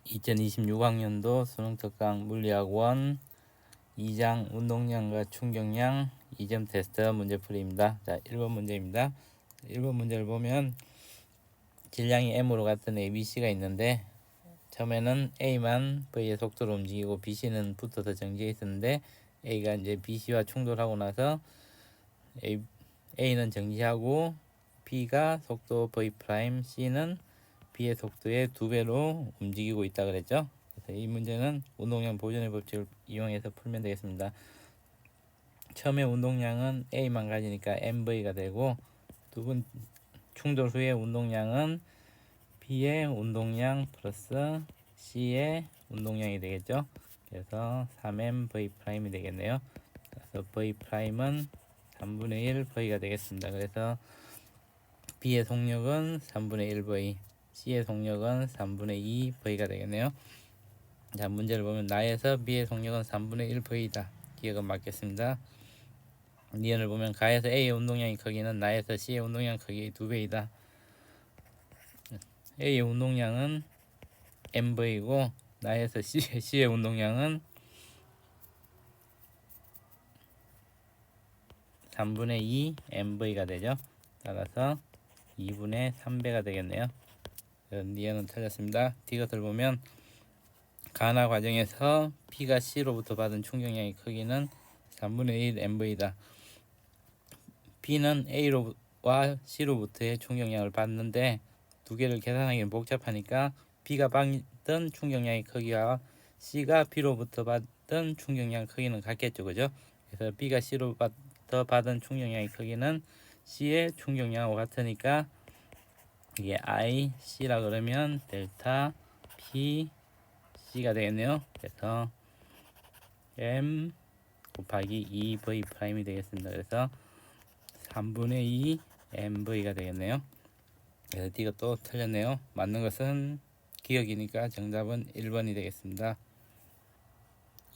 2026학년도 수능특강 물리학원 2장 운동량과 충격량 2점 테스트 문제풀이입니다. 자, 1번 문제입니다. 1번 문제를 보면 질량이 m으로 같은 ABC가 있는데 처음에는 A만 V의 속도로 움직이고 BC는 붙어서 정지해 있었는데 A가 이제 BC와 충돌하고 나서 A는 정지하고 B가 속도 V 프라임, C는 B의 속도의 2배로 움직이고 있다 그랬죠. 그래서 이 문제는 운동량 보존의 법칙을 이용해서 풀면 되겠습니다. 처음에 운동량은 A만 가지니까 MV가 되고 충돌 후에 운동량은 B의 운동량 플러스 C의 운동량이 되겠죠. 그래서 3mv' 되겠네요. 그래서 V'은 3분의 1 V가 되겠습니다. 그래서 B의 속력은 3분의 1 V, C의 속력은 3분의 2 V가 되겠네요. 자, 문제를 보면 나에서 B의 속력은 3분의 1 V다. 기억은 맞겠습니다. 니은을 보면 가에서 A의 운동량이 크기는 나에서 C의 운동량 크기의 2배이다. A의 운동량은 mV이고 나에서 C의 운동량은 3분의 2 mV가 되죠. 따라서 2분의 3배가 되겠네요. 니은은 틀렸습니다. D것을 보면 가나 과정에서 P가 C로부터 받은 충격량의 크기는 3분의 1 mV다. B는 A와 C로부터의 충격량을 받는데 두 개를 계산하기는 복잡하니까 B가 받은 충격량의 크기와 C가 B로부터 받은 충격량 크기는 같겠죠, 그죠? 그래서 B가 C로부터 받은 충격량의 크기는 C의 충격량하고 같으니까 이게 I, C라 그러면 델타 P, C가 되겠네요. 그래서 M 곱하기 2V' 되겠습니다. 그래서 3분의 2 MV가 되겠네요. 그래서 D가 또 틀렸네요. 맞는 것은 기억이니까 정답은 1번이 되겠습니다.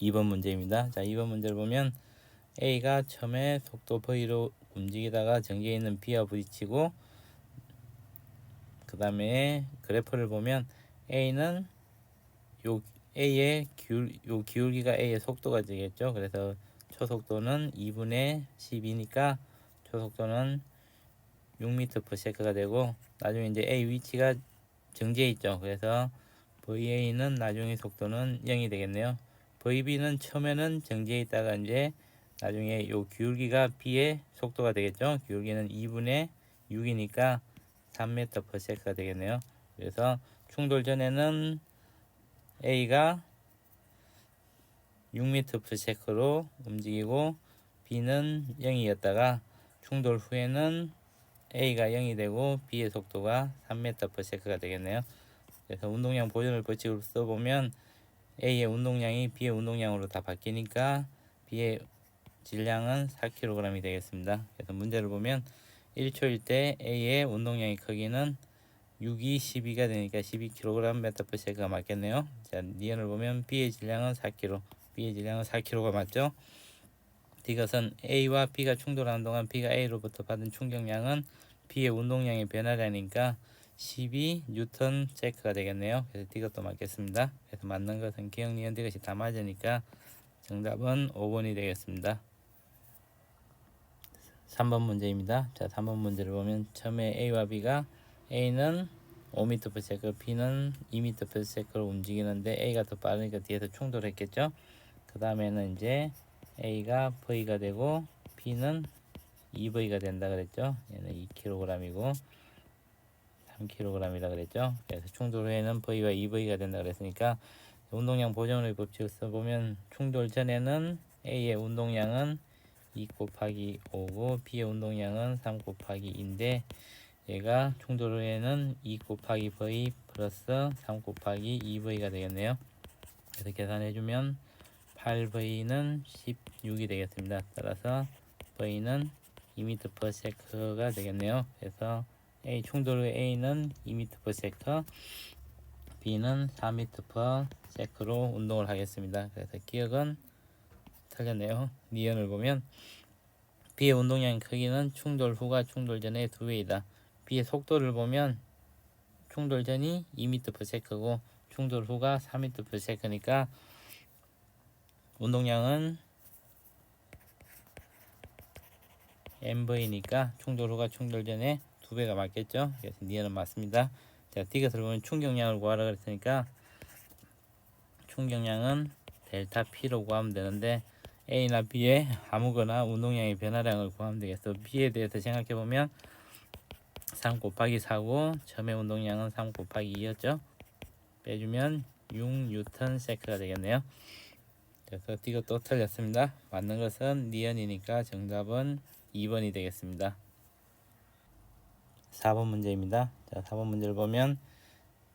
2번 문제입니다. 자, 2번 문제를 보면 A가 처음에 속도 V로 움직이다가 정지해 있는 B와 부딪히고 그 다음에 그래프를 보면 A는 A의 기울기가 A의 속도가 되겠죠. 그래서 초속도는 2분의 10이니까 초속도는 6m/s가 되고 나중에 이제 A 위치가 정지해 있죠. 그래서 VA는 나중에 속도는 0이 되겠네요. VB는 처음에는 정지해 있다가 이제 나중에 요 기울기가 B의 속도가 되겠죠. 기울기는 2분의 6이니까 3m/s가 되겠네요. 그래서 충돌 전에는 A가 6m/s로 움직이고 B는 0이었다가 충돌 후에는 A가 0이 되고 B의 속도가 3m/s가 되겠네요. 그래서 운동량 보존을 법칙으로 써보면 A의 운동량이 B의 운동량으로 다 바뀌니까 B의 질량은 4kg이 되겠습니다. 그래서 문제를 보면 1초일 때 A의 운동량의 크기는 6이 12가 되니까 12kg/m가 맞겠네요. 자, 니은을 보면 B의 질량은 4kg, B의 질량은 4kg가 맞죠? D것은 A와 B가 충돌하는 동안 B가 A로부터 받은 충격량은 B의 운동량의 변화량이니까 12N가 되겠네요. 그래서 D것도 맞겠습니다. 그래서 맞는 것은 기억, 니은, D것이 다 맞으니까 정답은 5번이 되겠습니다. 3번 문제입니다. 자, 3번 문제를 보면 처음에 A와 B가 A는 5m/s, B는 2m/s로 움직이는데 A가 더 빠르니까 뒤에서 충돌했겠죠. 그 다음에는 이제 A가 V가 되고 B는 2V가 된다 그랬죠. 얘는 2kg이고 3kg이라 그랬죠. 그래서 충돌 후에는 V와 2V가 된다 그랬으니까 운동량 보존의 법칙을 써보면 충돌 전에는 A의 운동량은 2 곱하기 5고 B의 운동량은 3 곱하기 2인데 얘가 충돌 후에는 2 곱하기 V 플러스 3 곱하기 2V가 되겠네요. 그래서 계산해주면 8V는 16이 되겠습니다. 따라서 V는 2m/s가 되겠네요. 그래서 A 충돌 후 A는 2m/s, B는 4m/s로 운동을 하겠습니다. 그래서 기억은 틀렸네요. 니은을 보면 B의 운동량 크기는 충돌 후가 충돌 전의 2배이다. B의 속도를 보면 충돌 전이 2m/s고 충돌 후가 4m/s니까 운동량은 mv니까 충돌 후가 충돌 전에 2배가 맞겠죠. 그래서 니은은 맞습니다. 자, D것을 보면 충격량을 구하라 그랬으니까 충격량은 델타 P로 구하면 되는데 A나 B에 아무거나 운동량의 변화량을 구하면 되겠어. B에 대해서 생각해 보면 3 곱하기 4고 처음에 운동량은 3 곱하기 2였죠. 빼주면 6Nm/s가 되겠네요. 그래서 D가 또 틀렸습니다. 맞는 것은 니은이니까 정답은 2번이 되겠습니다. 4번 문제입니다. 자, 4번 문제를 보면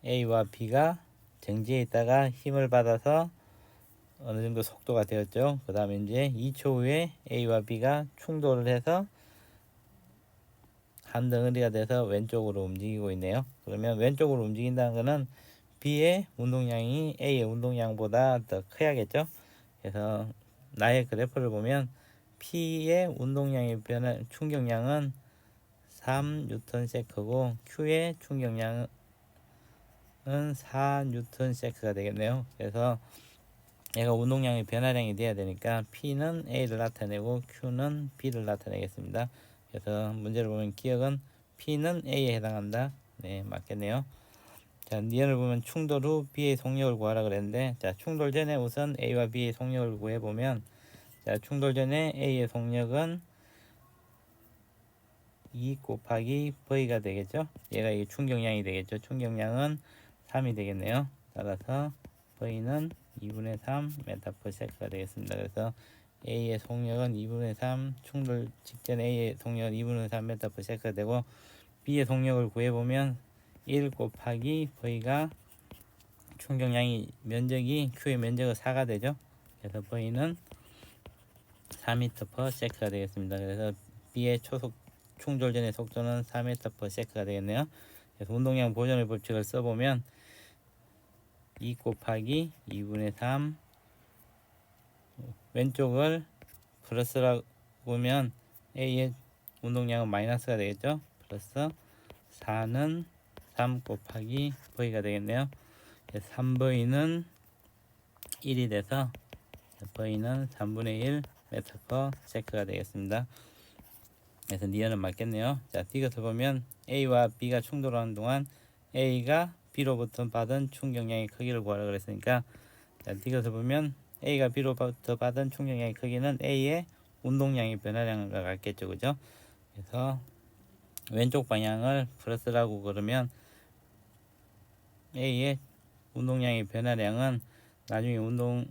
A와 B가 정지해 있다가 힘을 받아서 어느 정도 속도가 되었죠. 그 다음에 이제 2초 후에 A와 B가 충돌을 해서 한 덩어리가 돼서 왼쪽으로 움직이고 있네요. 그러면 왼쪽으로 움직인다는 것은 B의 운동량이 A의 운동량보다 더 커야겠죠. 그래서 나의 그래프를 보면 P의 운동량의 변화 충격량은 3Nm고 Q의 충격량은 4Nm가 되겠네요. 그래서 얘가 운동량의 변화량이 돼야 되니까 P는 A를 나타내고 Q는 B를 나타내겠습니다. 그래서 문제를 보면 기억은 P는 A에 해당한다. 네, 맞겠네요. 자, 니은을 보면 충돌 후 B의 속력을 구하라 그랬는데, 자, 충돌 전에 우선 A와 B의 속력을 구해보면, 자, 충돌 전에 A의 속력은 2 곱하기 V가 되겠죠. 얘가 이 충격량이 되겠죠. 충격량은 3이 되겠네요. 따라서 V는 2분의 3 m/s가 되겠습니다. 그래서 A의 속력은 2분의 3, 충돌 직전 A의 속력은 2분의 3 m/s가 되고, B의 속력을 구해보면 1 곱하기 V가 충격량이 면적이 Q의 면적은 4가 되죠. 그래서 V는 4m/s가 되겠습니다. 그래서 B의 초속 충돌 전의 속도는 4m/s가 되겠네요. 그래서 운동량 보존의 법칙을 써보면 2 곱하기 2분의 3 왼쪽을 플러스라고 보면 A의 운동량은 마이너스가 되겠죠. 플러스 4는 3 곱하기 V가 되겠네요. 3V는 1이 돼서 V는 3분의 1 m/s가 되겠습니다. 그래서 니은은 맞겠네요. 자, D것을 보면 A와 B가 충돌하는 동안 A가 B로부터 받은 충격량의 크기를 구하라 그랬으니까, 자, D것을 보면 A가 B로부터 받은 충격량의 크기는 A의 운동량의 변화량과 같겠죠. 그죠? 그래서 왼쪽 방향을 플러스라고 그러면 A의 운동량의 변화량은 나중에 운동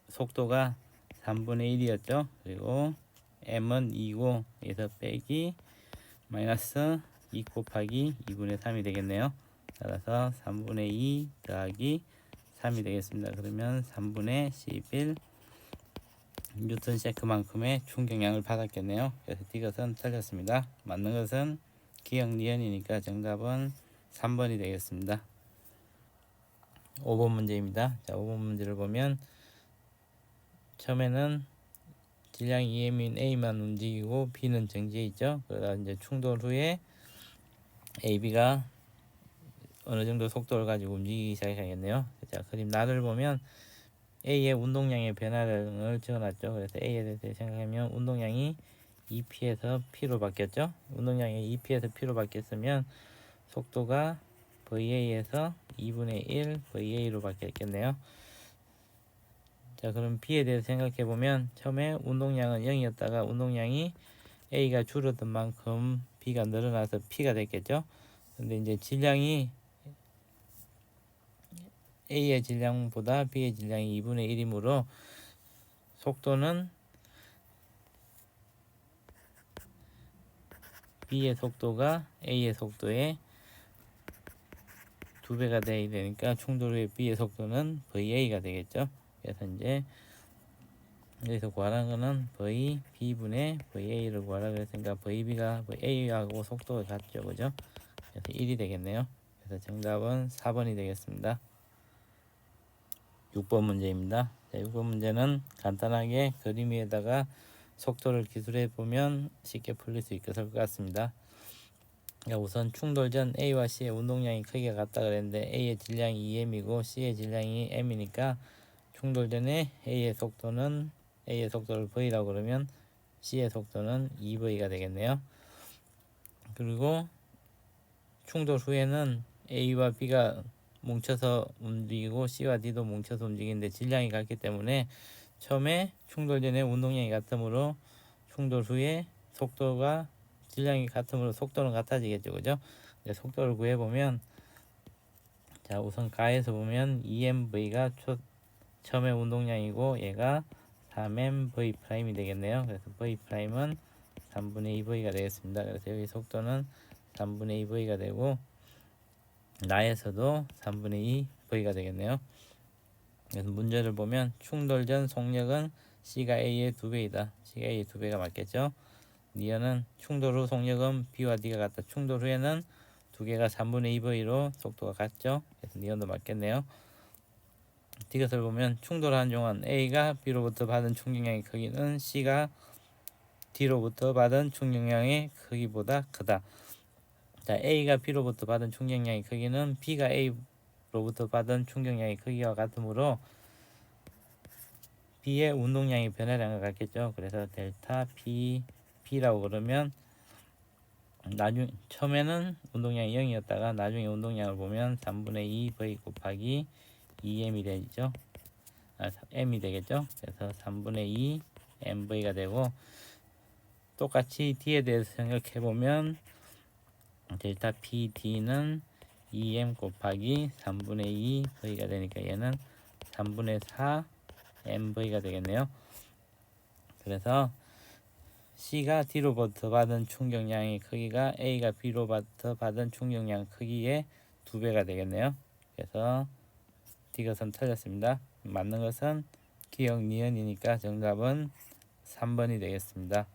속도가 3분의 1이었죠. 그리고 M은 2고 여기서 빼기 마이너스 2 곱하기 2분의 3이 되겠네요. 따라서 3분의 2 더하기 3이 되겠습니다. 그러면 3분의 11 Nm만큼의 충격량을 받았겠네요. 그래서 D것은 틀렸습니다. 맞는 것은 기억 니은이니까 정답은 3번이 되겠습니다. 5번 문제입니다. 자, 5번 문제를 보면 처음에는 질량 EM인 A만 움직이고 B는 정지해 있죠. 그러다 이제 충돌 후에 AB가 어느 정도 속도를 가지고 움직이기 시작하겠네요. 자, 그림 나를 보면 A의 운동량의 변화량을 적어놨죠. 그래서 A에 대해서 생각하면 운동량이 EP에서 P로 바뀌었죠. 운동량이 EP에서 P로 바뀌었으면 속도가 VA에서 2분의 1 VA로 바뀌었겠네요. 자, 그럼 B에 대해서 생각해 보면 처음에 운동량은 0이었다가 운동량이 A가 줄어든 만큼 B가 늘어나서 P가 됐겠죠. 근데 이제 질량이 A의 질량보다 B의 질량이 2분의 1이므로 속도는 B의 속도가 A의 속도의 2배가 돼야 되니까 충돌 후에 B의 속도는 VA가 되겠죠. 그래서 이제 여기서 구하라는 거는 V B분의 VA를 구하라 그랬으니까 VB가 A하고 속도가 같죠. 그죠? 그래서 1이 되겠네요. 그래서 정답은 4번이 되겠습니다. 6번 문제입니다. 자, 6번 문제는 간단하게 그림 위에다가 속도를 기술해 보면 쉽게 풀릴 수 있을 것 같습니다. 우선 충돌 전 A와 C의 운동량이 크기가 같다 그랬는데 A의 질량이 2m이고 C의 질량이 m이니까 충돌 전에 A의 속도를 V라고 그러면 C의 속도는 2V가 되겠네요. 그리고 충돌 후에는 A와 B가 뭉쳐서 움직이고 C와 D도 뭉쳐서 움직이는데 질량이 같기 때문에 처음에 충돌 전에 운동량이 같으므로 충돌 후에 질량이 같으므로 속도는 같아지겠죠, 그죠? 속도를 구해보면, 자, 우선 가에서 보면 2mv가 처음에 운동량이고 얘가 3mv 프라임이 되겠네요. 그래서 v 프라임은 3분의 2v가 되겠습니다. 그래서 여기 속도는 3분의 2v가 되고 나에서도 3분의 2v가 되겠네요. 그래서 문제를 보면 충돌 전 속력은 C가 A의 2배이다. C가 A의 2배가 맞겠죠? 니어는 충돌 후 속력은 B와 D가 같다. 충돌 후에는 두 개가 3분의 2V로 속도가 같죠? 그래서 니언도 맞겠네요. 디귿을 보면 충돌하는 동안 A가 B로부터 받은 충격량의 크기는 C가 D로부터 받은 충격량의 크기보다 크다. 자, A가 B로부터 받은 충격량의 크기는 B가 A로부터 받은 충격량의 크기와 같으므로 B의 운동량이 변화량과 같겠죠. 그래서 델타 B라고 그러면 처음에는 운동량이 0이었다가 나중에 운동량을 보면 3분의 2V 곱하기 2m이 되죠. m이 되겠죠. 그래서 3분의 2 mv가 되고 똑같이 d에 대해서 생각해 보면 델타 pd는 2m 곱하기 3분의 2v가 되니까 얘는 3분의 4 mv가 되겠네요. 그래서 C가 D로부터 받은 충격량의 크기가 A가 B로부터 받은 충격량 크기의 2배가 되겠네요. 그래서 D것은 틀렸습니다. 맞는 것은 기억 니은이니까 정답은 3번이 되겠습니다.